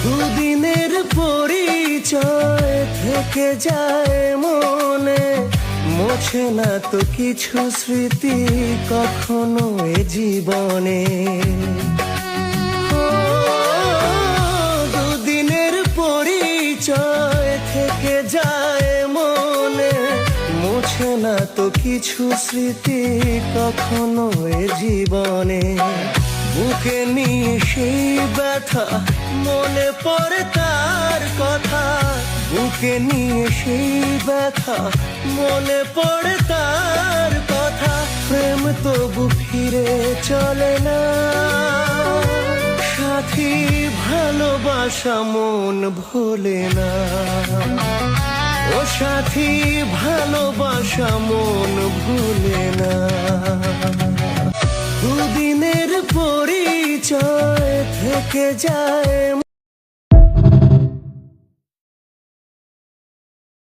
দুদিনের পরিচয় থেকে যায় মনে, মোছে না তো কিছু স্মৃতি কখনো এ জীবনে। ও, দুদিনের পরিচয় থেকে যায় মনে, মোছে না তো কিছু স্মৃতি কখনো এ জীবনে। বুকে নিয়ে সেই ব্যথা, মনে পড়ে তার কথা। বুকে নিয়ে সেই ব্যথা, মনে পড়ে তার কথা। প্রেম তবু ফিরে চলে না, সাথী ভালোবাসা মন ভোলে না। ও সাথী ভালোবাসা মন ভুলে না। দুদিনের পরিচয় থেকে যায়